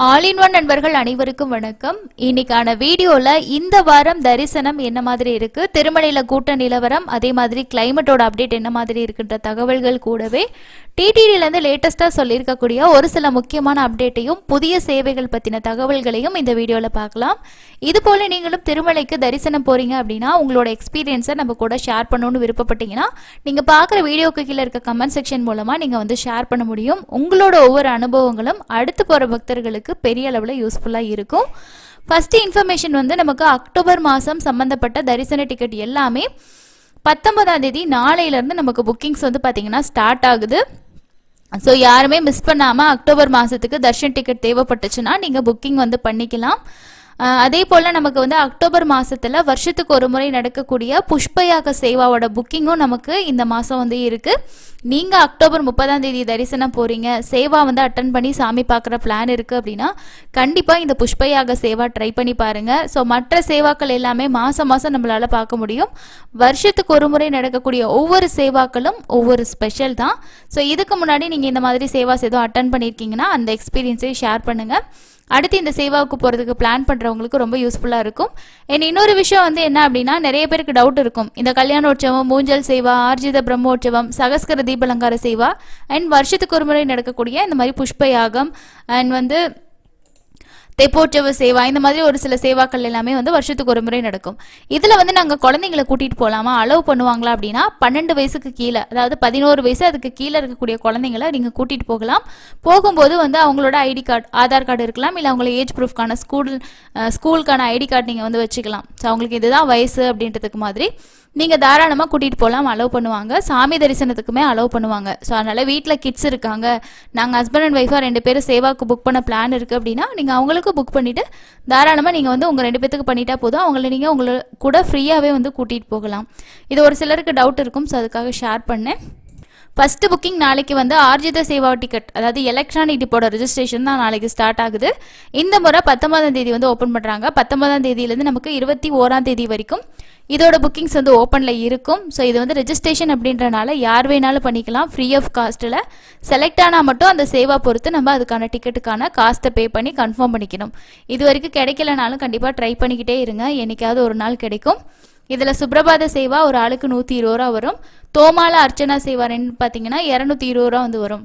All in one நண்பர்கள் அனைவருக்கும் வணக்கம். இன்னைக்கான வீடியோல இந்த வாரம் தரிசனம் என்ன மாதிரி இருக்கு, திருமலையில கூட்ட நிலவரம், அதே மாதிரி கிளைமேட்டோட அப்டேட் என்ன மாதிரி இருக்குன்ற தகவல்கள் கூடவே டிடிடில இருந்து லேட்டஸ்டா சொல்லியிருக்கக்கூடிய ஒரு சில முக்கியமான அப்டேட்டையும் புதிய சேவைகள் பத்தின தகவல்களையும் இந்த வீடியோல பார்க்கலாம். இது போல நீங்களும் திருமலைக்கு தரிசனம் போறீங்க அப்படின்னா உங்களோட எக்ஸ்பீரியன்ஸை நம்ம கூட ஷேர் பண்ணணும்னு விருப்பப்பட்டீங்கன்னா நீங்க பார்க்குற வீடியோக்கு கீழே இருக்க கமெண்ட் செக்ஷன் மூலமா நீங்க வந்து ஷேர் பண்ண முடியும். உங்களோட ஒவ்வொரு அனுபவங்களும் அடுத்து போற பக்தர்களுக்கு பெரிய அளவில் யூஸ்ஃபுல்லா இருக்கும். ஃபர்ஸ்ட் இன்ஃபர்மேஷன் வந்து நமக்கு அக்டோபர் மாதம் சம்பந்தப்பட்ட தரிசன டிக்கெட் எல்லாமே 19ஆம் தேதி நாளையிலேருந்து நமக்கு புக்கிங்ஸ் வந்து பார்த்தீங்கன்னா ஸ்டார்ட் ஆகுது. ஸோ யாருமே மிஸ் பண்ணாமல் அக்டோபர் மாதத்துக்கு தர்ஷன் டிக்கெட் தேவைப்பட்டுச்சுன்னா நீங்கள் புக்கிங் வந்து பண்ணிக்கலாம். அதே போல் நமக்கு வந்து அக்டோபர் மாதத்தில் வருஷத்துக்கு ஒரு முறை நடக்கக்கூடிய புஷ்பயாக சேவாவோட புக்கிங்கும் நமக்கு இந்த மாதம் வந்து இருக்குது. நீங்கள் அக்டோபர் 30ஆம் தேதி தரிசனம் போகிறீங்க, சேவா வந்து அட்டன் பண்ணி சாமி பார்க்குற பிளான் இருக்குது அப்படின்னா கண்டிப்பாக இந்த புஷ்பயாக சேவா ட்ரை பண்ணி பாருங்கள். ஸோ மற்ற சேவாக்கள் எல்லாமே மாதம் மாதம் நம்மளால் பார்க்க முடியும். வருஷத்துக்கு ஒரு முறை நடக்கக்கூடிய ஒவ்வொரு சேவாக்களும் ஒவ்வொரு ஸ்பெஷல் தான். ஸோ இதுக்கு முன்னாடி நீங்கள் இந்த மாதிரி சேவாஸ் எதுவும் அட்டன் பண்ணியிருக்கீங்கன்னா அந்த எக்ஸ்பீரியன்ஸையும் ஷேர் பண்ணுங்கள். அடுத்து இந்த சேவாவுக்கு போகிறதுக்கு பிளான் பண்ணுறவங்களுக்கு ரொம்ப யூஸ்ஃபுல்லாக இருக்கும். இன்னொரு விஷயம் வந்து என்ன அப்படின்னா, நிறைய பேருக்கு டவுட் இருக்கும், இந்த கல்யாணோற்சவம், மூஞ்சல் சேவா, ஆர்ஜித பிரம்மோற்சவம், சகஸ்கர தீபலங்கார சேவா அண்ட் வருஷத்துக்கு ஒரு முறை நடக்கக்கூடிய இந்த மாதிரி புஷ்ப யாகம் அண்ட் வந்து தெப்போற்சவ சேவா, இந்த மாதிரி ஒரு சில சேவாக்கள் எல்லாமே வந்து வருஷத்துக்கு ஒரு முறை நடக்கும். இதில் வந்து நாங்கள் குழந்தைங்களை கூட்டிகிட்டு போகலாமா, அலோவ் பண்ணுவாங்களா அப்படின்னா 12 வயசுக்கு கீழே, அதாவது 11 வயசு அதுக்கு கீழே இருக்கக்கூடிய குழந்தைங்களை நீங்கள் கூட்டிகிட்டு போகலாம். போகும்போது வந்து அவங்களோட ஐடி கார்டு, ஆதார் கார்டு இருக்கலாம், இல்லை அவங்கள ஏஜ் ப்ரூஃப்கான ஸ்கூலுக்கான ஐடி கார்டு நீங்கள் வந்து வச்சுக்கலாம். ஸோ அவங்களுக்கு இதுதான் வயசு அப்படின்றதுக்கு மாதிரி நீங்கள் தாராளமாக கூட்டிகிட்டு போகலாம், அலோவ் பண்ணுவாங்க. சாமி தரிசனத்துக்குமே அலோவ் பண்ணுவாங்க. ஸோ அதனால் வீட்டில் கிட்ஸ் இருக்காங்க, நாங்கள் ஹஸ்பண்ட் அண்ட் ஒய்ஃபாக 2 பேரும் சேவாக்கு புக் பண்ண பிளான் இருக்குது அப்படின்னா நீங்கள் அவங்களுக்கு புக் பண்ணிவிட்டு தாராளமாக நீங்கள் வந்து உங்கள் 2 பேத்துக்கு பண்ணிட்டா போதும். அவங்கள நீங்கள் உங்களை கூட ஃப்ரீயாகவே வந்து கூட்டிகிட்டு போகலாம். இது ஒரு சிலருக்கு டவுட் இருக்கும், ஸோ அதுக்காக ஷேர் பண்ணேன். ஃபர்ஸ்ட் புக்கிங் நாளைக்கு வந்து ஆர்ஜித சேவா டிக்கெட், அதாவது எலக்ட்ரானிக் டிப்போட ரெஜிஸ்ட்ரேஷன் தான் நாளைக்கு ஸ்டார்ட் ஆகுது. இந்த முறை 19ஆம் தேதி வந்து ஓப்பன் பண்ணுறாங்க. 19ஆம் தேதியிலேருந்து நமக்கு 21ஆம் தேதி வரைக்கும் இதோட புக்கிங்ஸ் வந்து ஓப்பனில் இருக்கும். ஸோ இது வந்து ரெஜிஸ்ட்ரேஷன் அப்படின்றனால யார் வேணாலும் பண்ணிக்கலாம், ஃப்ரீ ஆஃப் காஸ்ட்டில். செலக்ட் ஆனால் மட்டும் அந்த சேவா பொறுத்து நம்ம அதுக்கான டிக்கெட்டுக்கான காஸ்ட்டை பே பண்ணி கன்ஃபார்ம் பண்ணிக்கணும். இது வரைக்கும் கிடைக்கலனாலும் கண்டிப்பாக ட்ரை பண்ணிக்கிட்டே இருங்க, என்னைக்காவது ஒரு நாள் கிடைக்கும். இதில் சுப்ரபாத சேவா ஒரு ஆளுக்கு 120 ரூபா வரும். தோமால அர்ச்சனா சேவா ரெண்டு பார்த்தீங்கன்னா 220 ரூபா வந்து வரும்.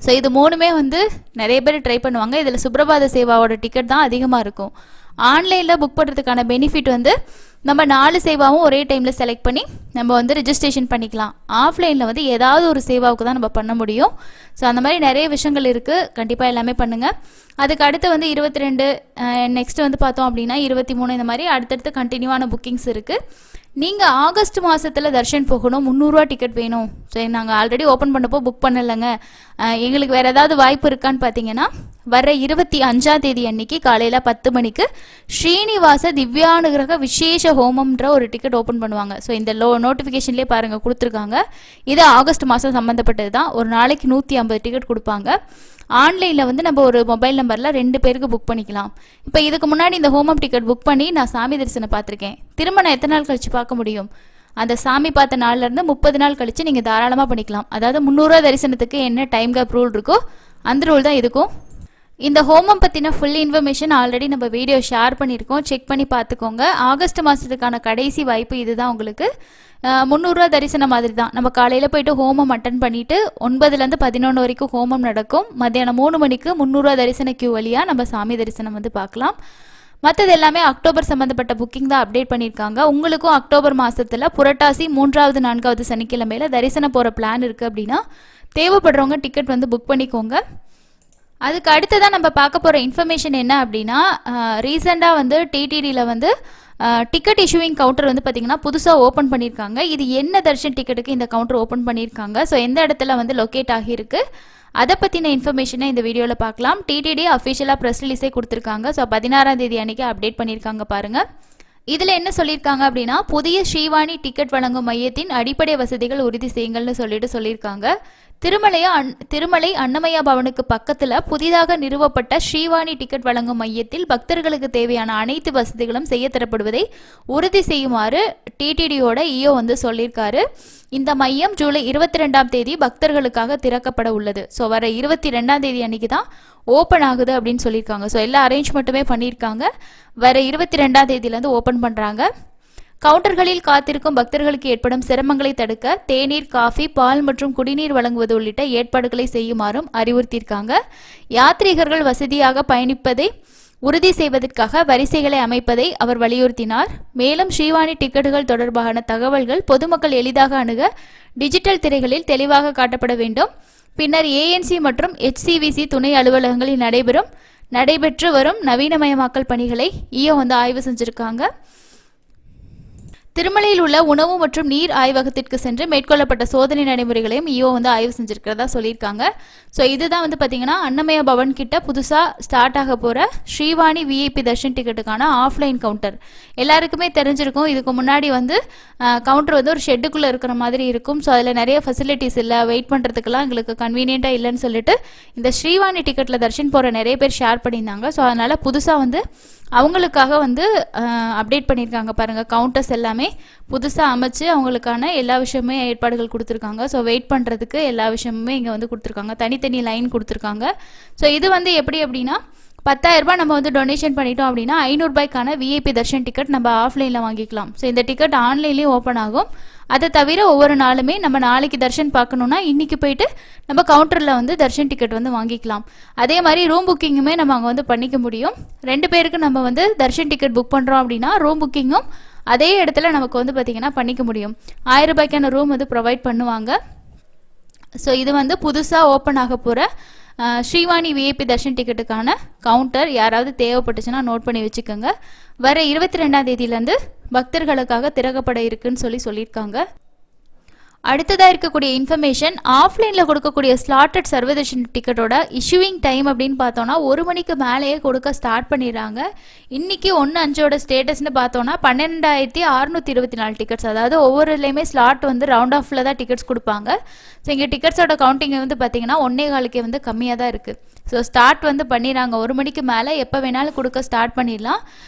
ஸோ இது மூணுமே வந்து நிறைய பேர் ட்ரை பண்ணுவாங்க. இதில் சுப்ரபாத சேவாவோட டிக்கெட் தான் அதிகமாக இருக்கும். ஆன்லைனில் புக் பண்ணுறதுக்கான பெனிஃபிட் வந்து நம்ம 4 சேவாவும் ஒரே டைமில் செலக்ட் பண்ணி நம்ம வந்து ரெஜிஸ்ட்ரேஷன் பண்ணிக்கலாம். ஆஃப்லைனில் வந்து ஏதாவது ஒரு சேவாவுக்கு தான் நம்ம பண்ண முடியும். ஸோ அந்த மாதிரி நிறைய விஷயங்கள் இருக்குது, கண்டிப்பாக எல்லாமே பண்ணுங்கள். அதுக்கு அடுத்து வந்து 22, நெக்ஸ்ட் வந்து பார்த்தோம் அப்படின்னா 23, இந்த மாதிரி அடுத்தடுத்து கண்டினியூவான புக்கிங்ஸ் இருக்குது. நீங்கள் ஆகஸ்ட் மாதத்தில் தர்ஷன் போகணும், 300 ரூபா டிக்கெட் வேணும், சரி நாங்கள் ஆல்ரெடி ஓப்பன் பண்ணப்போ புக் பண்ணலைங்க, எங்களுக்கு வேறு ஏதாவது வாய்ப்பு இருக்கான்னு பார்த்தீங்கன்னா வர 25ஆம் தேதி அன்னைக்கு காலையில் 10 மணிக்கு ஸ்ரீனிவாச திவ்யானுகிரக விசேஷ ஹோமம்ன்ற ஒரு டிக்கெட் ஓப்பன் பண்ணுவாங்க. ஸோ இந்த நோட்டிஃபிகேஷன்லேயே பாருங்கள் கொடுத்துருக்காங்க. இது ஆகஸ்ட் மாதம் சம்மந்தப்பட்டது தான். ஒரு நாளைக்கு 150 டிக்கெட் கொடுப்பாங்க. ஆன்லைனில் வந்து நம்ம ஒரு மொபைல் நம்பரில் 2 பேருக்கு புக் பண்ணிக்கலாம். இப்போ இதுக்கு முன்னாடி இந்த ஹோமம் டிக்கெட் புக் பண்ணி நான் சாமி தரிசனம் பார்த்துருக்கேன். திரும்ப நான் எத்தனை நாள் கழிச்சு பார்க்க முடியும்? அந்த சாமி பார்த்த நாள்லேருந்து 30 நாள் கழிச்சு நீங்கள் தாராளமாக பண்ணிக்கலாம். அதாவது 300 ரூபா தரிசனத்துக்கு என்ன டைம் கேப் ரூல் இருக்கோ அந்த ரூல் தான் இருக்கும். இந்த ஹோமம் பற்றின ஃபுல் இன்ஃபர்மேஷன் ஆல்ரெடி நம்ம வீடியோ ஷேர் பண்ணியிருக்கோம், செக் பண்ணி பார்த்துக்கோங்க. ஆகஸ்ட் மாதத்துக்கான கடைசி வாய்ப்பு இதுதான் உங்களுக்கு. 300 ரூபா தரிசனம் மாதிரி தான். நம்ம காலையில் போயிட்டு ஹோமம் அட்டன் பண்ணிவிட்டு 9லேருந்து 11 வரைக்கும் ஹோமம் நடக்கும். மத்தியானம் 3 மணிக்கு 300 ரூபா தரிசன கியூ வழியாக நம்ம சாமி தரிசனம் வந்து பார்க்கலாம். மற்றது எல்லாமே அக்டோபர் சம்மந்தப்பட்ட புக்கிங் தான் அப்டேட் பண்ணியிருக்காங்க. உங்களுக்கும் அக்டோபர் மாதத்தில் புரட்டாசி 3வது 4வது சனிக்கிழமையில் தரிசனம் போகிற பிளான் இருக்குது அப்படின்னா தேவைப்படுறவங்க டிக்கெட் வந்து புக் பண்ணிக்கோங்க. அதுக்கு அடுத்ததான் நம்ம பார்க்க போகிற இன்ஃபர்மேஷன் என்ன அப்படின்னா, ரீசெண்டாக வந்து டிடிடியில் வந்து டிக்கெட் இஷ்யூவிங் கவுண்டர் வந்து பார்த்திங்கன்னா புதுசாக ஓப்பன் பண்ணியிருக்காங்க. இது என்ன தர்ஷன் டிக்கெட்டுக்கு இந்த கவுண்டர் ஓப்பன் பண்ணியிருக்காங்க, ஸோ எந்த இடத்துல வந்து லொக்கேட் ஆகியிருக்கு, அதை பற்றின இன்ஃபர்மேஷனை இந்த வீடியோவில் பார்க்கலாம். டிடிடி அஃபிஷியலாக ப்ரெஸ் ரிலீஸே கொடுத்துருக்காங்க. ஸோ 16ஆம் தேதி அன்றைக்கி அப்டேட் பண்ணியிருக்காங்க பாருங்கள். இதில் என்ன சொல்லியிருக்காங்க அப்படின்னா, புதிய ஸ்ரீவாணி டிக்கெட் வழங்கும் மையத்தின் அடிப்படை வசதிகள் உறுதி செய்யுங்கள்னு சொல்லியிருக்காங்க. திருமலை அன்னமய்யா பவனுக்கு பக்கத்துல புதிதாக நிறுவப்பட்ட ஸ்ரீவாணி டிக்கெட் வழங்கும் மையத்தில் பக்தர்களுக்கு தேவையான அனைத்து வசதிகளும் செய்ய தரப்படுவதை உறுதி செய்யுமாறு டிடிடியோட இஓ வந்து சொல்லியிருக்காரு. இந்த மையம் ஜூலை 22ஆம் தேதி பக்தர்களுக்காக திறக்கப்பட உள்ளது. ஸோ வர 22ஆம் தேதி அன்னைக்கு தான் ஓப்பன் ஆகுது அப்படின்னு சொல்லியிருக்காங்க. ஸோ எல்லா அரேஞ்ச்மெண்ட்டுமே பண்ணியிருக்காங்க. வர 22ஆம் தேதியிலேருந்து ஓப்பன் பண்ணுறாங்க. கவுண்டர்களில் காத்திருக்கும் பக்தர்களுக்கு ஏற்படும் சிரமங்களை தடுக்க தேநீர், காஃபி, பால் மற்றும் குடிநீர் வழங்குவது உள்ளிட்ட ஏற்பாடுகளை செய்யுமாறும் அறிவுறுத்தியிருக்காங்க. யாத்ரீகர்கள் வசதியாக பயணிப்பதை உறுதி செய்வதற்காக வரிசைகளை அமைப்பதை அவர் வலியுறுத்தினார். மேலும் ஸ்ரீவாணி டிக்கெட்டுகள் தொடர்பான தகவல்கள் பொதுமக்கள் எளிதாக அணுக டிஜிட்டல் திரைகளில் தெளிவாக காட்டப்பட வேண்டும். பின்னர் ஏஎன்சி மற்றும் HCVC துணை அலுவலகங்களில் நடைபெற்று வரும் நவீனமயமாக்கல் பணிகளை இஓ வந்து ஆய்வு செஞ்சிருக்காங்க. திருமலையில் உள்ள உணவு மற்றும் நீர் ஆய்வகத்திற்கு சென்று மேற்கொள்ளப்பட்ட சோதனை நடைமுறைகளையும் இஓ வந்து ஆய்வு செஞ்சிருக்கிறதா சொல்லியிருக்காங்க. ஸோ இதுதான் வந்து பார்த்தீங்கன்னா அன்னமய்யா பவன் கிட்ட புதுசாக ஸ்டார்ட் ஆக போகிற ஸ்ரீவாணி VIP தர்ஷன் டிக்கெட்டுக்கான ஆஃப்லைன் கவுண்டர். எல்லாருக்குமே தெரிஞ்சிருக்கும், இதுக்கு முன்னாடி வந்து கவுண்டர் வந்து ஒரு ஷெட்டுக்குள்ளே இருக்கிற மாதிரி இருக்கும். ஸோ அதில் நிறைய ஃபெசிலிட்டிஸ் இல்லை, வெயிட் பண்ணுறதுக்கெல்லாம் எங்களுக்கு கன்வீனியண்ட்டாக இல்லைன்னு சொல்லிட்டு இந்த ஸ்ரீவாணி டிக்கெட்டில் தர்ஷன் போகிற நிறைய பேர் ஷேர் பண்ணியிருந்தாங்க. ஸோ அதனால் புதுசாக வந்து அவங்களுக்காக வந்து அப்டேட் பண்ணியிருக்காங்க பாருங்கள். கவுண்டர்ஸ் எல்லாமே புதுசாக அமைச்சு அவங்களுக்கான எல்லா விஷயமே ஏற்பாடுகள் கொடுத்துருக்காங்க. ஸோ வெயிட் பண்ணுறதுக்கு எல்லா விஷயமுமே இங்கே வந்து கொடுத்துருக்காங்க. தனித்தனி லைன் கொடுத்துருக்காங்க. ஸோ இது வந்து எப்படி அப்படின்னா 10,000 ரூபாய் நம்ம வந்து டொனேஷன் பண்ணிட்டோம் அப்படின்னா 500 ரூபாய்க்கான VIP தர்ஷன் டிக்கெட் நம்ம ஆஃப்லைனில் வாங்கிக்கலாம். ஸோ இந்த டிக்கெட் ஆன்லைன்லேயும் ஓப்பன் ஆகும். அதை தவிர ஒவ்வொரு நாளுமே நம்ம நாளைக்கு தர்ஷன் பார்க்கணுன்னா இன்றைக்கி போயிட்டு நம்ம கவுண்டரில் வந்து தர்ஷன் டிக்கெட் வந்து வாங்கிக்கலாம். அதே மாதிரி ரூம் புக்கிங்குமே நம்ம அங்கே வந்து பண்ணிக்க முடியும். 2 பேருக்கு நம்ம வந்து தர்ஷன் டிக்கெட் புக் பண்ணுறோம் அப்படின்னா ரூம் புக்கிங்கும் அதே இடத்துல நமக்கு வந்து பார்த்திங்கன்னா பண்ணிக்க முடியும். 1000 ரூபாய்க்கான ரூம் வந்து ப்ரொவைட் பண்ணுவாங்க. ஸோ இது வந்து புதுசாக ஓப்பன் ஆக போகிற ஸ்ரீவாணி VIP தர்ஷன் டிக்கெட்டுக்கான கவுண்டர். யாராவது தேவைப்பட்டுச்சுன்னா நோட் பண்ணி வச்சுக்கோங்க. வர 22ஆம் தேதியிலேருந்து பக்தர்களுக்காக திறக்கப்பட இருக்குன்னு சொல்லியிருக்காங்க. அடுத்ததாக இருக்கக்கூடிய இன்ஃபர்மேஷன், ஆஃப்லைனில் கொடுக்கக்கூடிய ஸ்லாட்டட் சர்வதர்ஷன் டிக்கெட்டோட இஷ்யூவிங் டைம் அப்படின்னு பார்த்தோன்னா 1 மணிக்கு மேலேயே கொடுக்க ஸ்டார்ட் பண்ணிடுறாங்க. இன்றைக்கி 1/5 ஸ்டேட்டஸ்ன்னு பார்த்தோன்னா 12,624 டிக்கெட்ஸ். அதாவது ஒவ்வொருலேயுமே ஸ்லாட் வந்து ரவுண்ட் ஆஃபில் தான் டிக்கெட்ஸ் கொடுப்பாங்க. ஸோ இங்கே டிக்கெட்ஸோட கவுண்டிங் வந்து பார்த்திங்கன்னா 1.25 வந்து கம்மியாக தான் இருக்குது. ஸோ ஸ்டார்ட் வந்து பண்ணிடுறாங்க. 1 மணிக்கு மேலே எப்போ வேணாலும் கொடுக்க ஸ்டார்ட் பண்ணிடலாம்.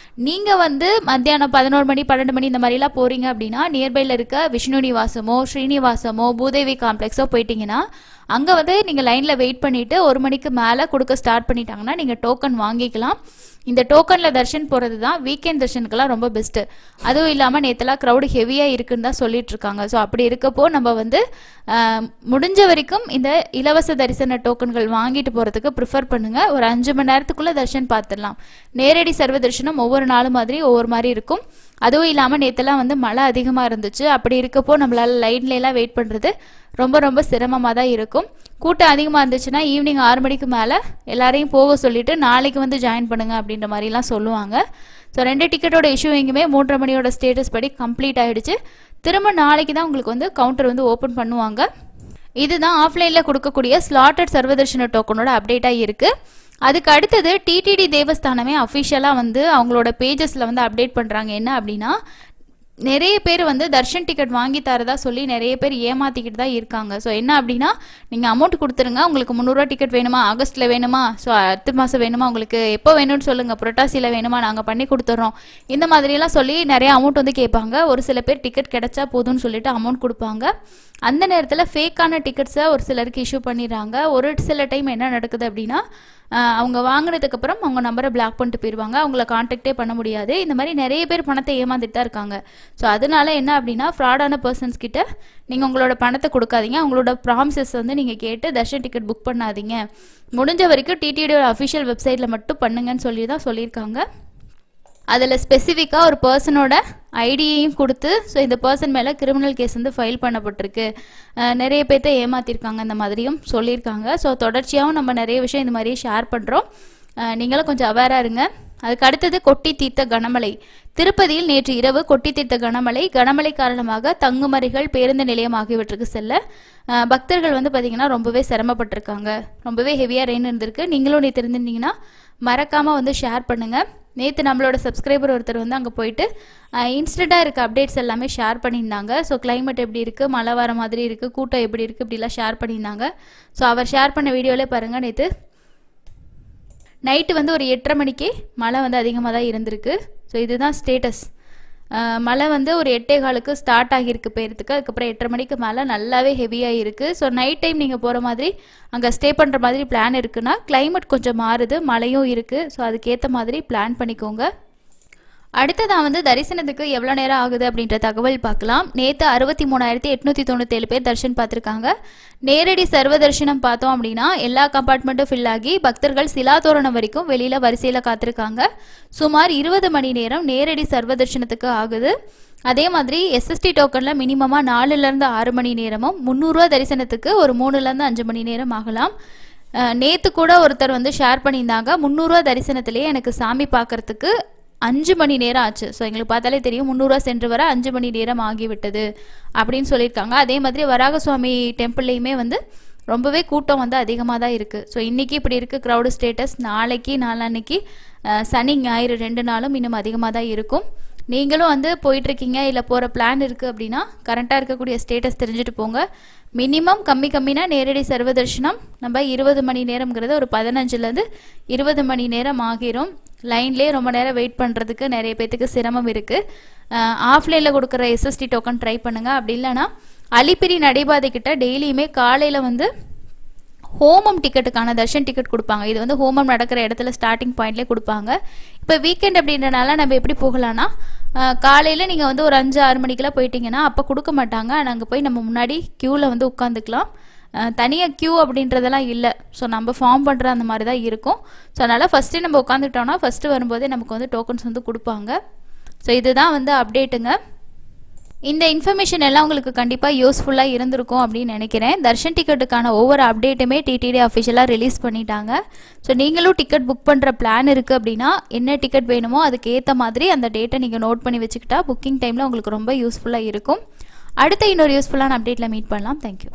நீங்கள் வந்து மத்தியானம் 11 மணி 12 மணி இந்த மாதிரிலாம் போகிறீங்க அப்படின்னா நியர்பையில் இருக்க விஷ்ணு நிவாசமோ ஸ்ரீனிவாசமோ பூதேவி காம்ப்ளெக்ஸோ போயிட்டீங்கன்னா அங்கே வந்து நீங்கள் லைனில் வெயிட் பண்ணிவிட்டு 1 மணிக்கு மேலே கொடுக்க ஸ்டார்ட் பண்ணிட்டாங்கன்னா நீங்கள் டோக்கன் வாங்கிக்கலாம். இந்த டோக்கனில் தர்ஷன் போகிறது தான் வீக்கெண்ட் தர்ஷனுக்கெல்லாம் ரொம்ப பெஸ்ட்டு. அதுவும் இல்லாமல் நேற்றுலாம் க்ரௌடு ஹெவியாக இருக்குன்னு தான் சொல்லிட்டுருக்காங்க. ஸோ அப்படி இருக்கப்போ நம்ம வந்து முடிஞ்ச வரைக்கும் இந்த இலவச தரிசன டோக்கன்கள் வாங்கிட்டு போகிறதுக்கு ப்ரிஃபர் பண்ணுங்கள். ஒரு 5 மணி நேரத்துக்குள்ளே தர்ஷன் பார்த்துடலாம். நேரடி சர்வ தர்ஷனம் ஒவ்வொரு நாளும் மாதிரி ஒவ்வொரு மாதிரி இருக்கும். அதுவும் இல்லாமல் நேற்றுலாம் வந்து மழை அதிகமாக இருந்துச்சு. அப்படி இருக்கப்போ நம்மளால் லைன்லாம் வெயிட் பண்ணுறது ரொம்ப சிரமமாக தான் இருக்கும். கூட்டம் அதிகமாக இருந்துச்சுன்னா ஈவினிங் 6 மணிக்கு மேலே எல்லாரையும் போக சொல்லிவிட்டு நாளைக்கு வந்து ஜாயின் பண்ணுங்கள் அப்படின்ற மாதிரிலாம் சொல்லுவாங்க. ஸோ 2 டிக்கெட்டோட இஷ்யூவிங்குமே 3:30 மணியோட ஸ்டேட்டஸ் படி கம்ப்ளீட் ஆகிடுச்சு. திரும்ப நாளைக்கு தான் உங்களுக்கு வந்து கவுண்டர் வந்து ஓப்பன் பண்ணுவாங்க. இதுதான் ஆஃப்லைனில் கொடுக்கக்கூடிய ஸ்லாட்டட் சர்வதர்ஷன டோக்கனோட அப்டேட்டாக இருக்குது. அதுக்கு அடுத்தது டிடிடி தேவஸ்தானமே அஃபிஷியலாக வந்து அவங்களோட பேஜஸில் வந்து அப்டேட் பண்ணுறாங்க. என்ன அப்படின்னா, நிறைய பேர் வந்து தர்ஷன் டிக்கெட் வாங்கி தரதா சொல்லி நிறைய பேர் ஏமாற்றிக்கிட்டு தான் இருக்காங்க. ஸோ என்ன அப்படின்னா, நீங்கள் அமௌண்ட் கொடுத்துருங்க, உங்களுக்கு 300 ரூபா டிக்கெட் வேணுமா, ஆகஸ்ட்டில் வேணுமா, ஸோ அடுத்த மாதம் வேணுமா, உங்களுக்கு எப்போ வேணும்னு சொல்லுங்கள், புரட்டாசியில் வேணுமா, நாங்கள் பண்ணி கொடுத்துட்றோம், இந்த மாதிரியெல்லாம் சொல்லி நிறைய அமௌண்ட் வந்து கேட்பாங்க. ஒரு சில பேர் டிக்கெட் கிடைச்சா போதும்னு சொல்லிட்டு அமௌண்ட் கொடுப்பாங்க. அந்த நேரத்தில் ஃபேக்கான டிக்கெட்ஸை ஒரு சிலருக்கு இஷ்யூ பண்ணிடுறாங்க. ஒரு சில டைம் என்ன நடக்குது அப்படின்னா, அவங்க வாங்கினதுக்கப்புறம் அவங்க நம்பரை பிளாக் பண்ணிட்டு போயிடுவாங்க. அவங்கள கான்டாக்டே பண்ண முடியாது. இந்த மாதிரி நிறைய பேர் பணத்தை ஏமாந்துட்டு தான் இருக்காங்க. ஸோ அதனால என்ன அப்படின்னா, ஃப்ராடான பர்சன்ஸ் கிட்ட நீங்கள் உங்களோட பணத்தை கொடுக்காதீங்க. அவங்களோட ப்ராமிசஸ் வந்து நீங்கள் கேட்டு தர்ஷன் டிக்கெட் புக் பண்ணாதீங்க. முடிஞ்ச வரைக்கும் டிடிடியோட அஃபிஷியல் வெப்சைட்டில் மட்டும் பண்ணுங்கன்னு சொல்லியிருக்காங்க. அதில் ஸ்பெசிஃபிக்காக ஒரு பர்சனோட ஐடியையும் கொடுத்து, ஸோ இந்த பர்சன் மேலே கிரிமினல் கேஸ் வந்து ஃபைல் பண்ணப்பட்டிருக்கு, நிறைய பேர்த்த ஏமாற்றிருக்காங்க, இந்த மாதிரியும் சொல்லியிருக்காங்க. ஸோ தொடர்ச்சியாகவும் நம்ம நிறைய விஷயம் இந்த மாதிரியே ஷேர் பண்ணுறோம். நீங்களும் கொஞ்சம் அவேராக இருங்க. அதுக்கு அடுத்தது கொட்டி தீர்த்த கனமழை. திருப்பதியில் நேற்று இரவு கொட்டி தீர்த்த கனமழை காரணமாக தங்குமறைகள், பேருந்து நிலையம் ஆகியவற்றுக்கு செல்ல பக்தர்கள் வந்து பார்த்திங்கன்னா ரொம்பவே சிரமப்பட்டிருக்காங்க. ரொம்பவே ஹெவியாக ரெயின் இருந்திருக்கு. நீங்களும் நேற்று இருந்திருந்தீங்கன்னா மறக்காமல் வந்து ஷேர் பண்ணுங்கள். நேற்று நம்மளோட சப்ஸ்கிரைபர் ஒருத்தர் வந்து அங்கே போயிட்டு இன்ஸ்டண்ட்டாக இருக்க அப்டேட்ஸ் எல்லாமே ஷேர் பண்ணியிருந்தாங்க. ஸோ கிளைமேட் எப்படி இருக்குது, மழை வர மாதிரி இருக்குது, கூட்டம் எப்படி இருக்குது, இப்படிலாம் ஷேர் பண்ணியிருந்தாங்க. ஸோ அவர் ஷேர் பண்ண வீடியோவிலே பாருங்கள், நேற்று நைட்டு வந்து ஒரு 8:30 மணிக்கே மழை வந்து அதிகமாக தான் இருந்திருக்கு. ஸோ இதுதான் ஸ்டேட்டஸ். மழை வந்து ஒரு 8:15க்கு ஸ்டார்ட் ஆகியிருக்கு போயிறதுக்கு. அதுக்கப்புறம் 8:30 மணிக்கு மழை நல்லாவே ஹெவியாக இருக்குது. ஸோ நைட் டைம் நீங்கள் போகிற மாதிரி அங்கே ஸ்டே பண்ணுற மாதிரி பிளான் இருக்குன்னா கிளைமேட் கொஞ்சம் மாறுது, மழையும் இருக்குது. ஸோ அதுக்கேற்ற மாதிரி பிளான் பண்ணிக்கோங்க. அடுத்ததான் வந்து தரிசனத்துக்கு எவ்வளோ நேரம் ஆகுது அப்படின்ற தகவல் பார்க்கலாம். நேற்று 63,897 பேர் தரிசனம் பார்த்துருக்காங்க. நேரடி சர்வ தரிசனம் பார்த்தோம் அப்படின்னா எல்லா கம்பார்ட்மெண்ட்டும் ஃபில் ஆகி பக்தர்கள் சிலாதோரணம் வரைக்கும் வெளியில் வரிசையில் காத்திருக்காங்க. சுமார் 20 மணி நேரம் நேரடி சர்வ தரிசனத்துக்கு ஆகுது. அதே மாதிரி எஸ்எஸ்டி டோக்கனில் மினிமமாக 4லேருந்து 6 மணி நேரமும், 300 ரூபா தரிசனத்துக்கு ஒரு 3லேருந்து 5 மணி நேரம் ஆகலாம். நேற்று கூட ஒருத்தர் வந்து ஷேர் பண்ணியிருந்தாங்க, 300 ரூபா தரிசனத்திலேயே எனக்கு சாமி பார்க்கறதுக்கு 5 மணி நேரம் ஆச்சு. ஸோ எங்களுக்கு பார்த்தாலே தெரியும் 300 ரூபா சென்று வர 5 மணி நேரம் ஆகிவிட்டது அப்படின்னு சொல்லியிருக்காங்க. அதே மாதிரி வராக சுவாமி டெம்பிள்லையுமே வந்து ரொம்பவே கூட்டம் வந்து அதிகமாக தான் இருக்குது. ஸோ இன்றைக்கி இப்படி இருக்குது க்ரௌடு ஸ்டேட்டஸ். நாளைக்கு நாளான்னைக்கு சனி ஞாயிறு 2 நாளும் இன்னும் அதிகமாக தான் இருக்கும். நீங்களும் வந்து போயிட்டுருக்கீங்க இல்லை போகிற பிளான் இருக்குது அப்படின்னா கரண்ட்டாக இருக்கக்கூடிய ஸ்டேட்டஸ் தெரிஞ்சுட்டு போங்க. மினிமம் கம்மினா நேரடி சர்வ தரிசனம் நம்ம 20 மணி நேரம்ங்கிறது ஒரு 15லேருந்து 20 மணி நேரம் ஆகிரும். லைன்லேயே ரொம்ப நேரம் வெயிட் பண்ணுறதுக்கு நிறைய பேத்துக்கு சிரமம் இருக்குது. ஆஃப்லைனில் கொடுக்குற எஸ்எஸ்டி டோக்கன் ட்ரை பண்ணுங்கள். அப்படி இல்லைனா அலிப்பிரி நடைபாதை கிட்ட டெய்லியுமே காலையில் வந்து ஹோமம் டிக்கெட்டுக்கான தர்ஷன் டிக்கெட் கொடுப்பாங்க. இது வந்து ஹோமம் நடக்கிற இடத்துல ஸ்டார்டிங் பாயிண்ட்லேயே கொடுப்பாங்க. இப்போ வீக்கெண்ட் அப்படின்றனால நம்ம எப்படி போகலான்னா காலையில் நீங்கள் வந்து ஒரு 5-6 மணிக்கெல்லாம் போயிட்டீங்கன்னா அப்போ கொடுக்க மாட்டாங்க. நாங்கள் போய் நம்ம முன்னாடி க்யூவில் வந்து உட்காந்துக்கலாம். தனியாக க்யூ அப்படின்றதெல்லாம் இல்லை. ஸோ நம்ம ஃபார்ம் பண்ணுற அந்த மாதிரி தான் இருக்கும். ஸோ அதனால் ஃபஸ்ட்டு நம்ம உட்காந்துட்டோம்னா ஃபஸ்ட்டு வரும்போதே நமக்கு வந்து டோக்கன்ஸ் வந்து கொடுப்பாங்க. ஸோ இதுதான் வந்து அப்டேட்டுங்க. இந்த இன்ஃபர்மேஷன் எல்லாம் உங்களுக்கு கண்டிப்பாக யூஸ்ஃபுல்லாக இருந்திருக்கும் அப்படின்னு நினைக்கிறேன். தர்ஷன் டிக்கெட்டுக்கான ஒவ்வொரு அப்டேட்டுமே டிடிடி அஃபிஷியலாக ரிலீஸ் பண்ணிட்டாங்க. ஸோ நீங்களும் டிக்கெட் புக் பண்ணுற பிளான் இருக்குது அப்படின்னா என்ன டிக்கெட் வேணுமோ அதுக்கு ஏற்ற மாதிரி அந்த டேட்டை நீங்கள் நோட் பண்ணி வச்சுக்கிட்டா புக்கிங் டைமில் உங்களுக்கு ரொம்ப யூஸ்ஃபுல்லாக இருக்கும். அடுத்த இன்னொரு யூஸ்ஃபுல்லான அப்டேட்டில் மீட் பண்ணலாம். தேங்க்யூ.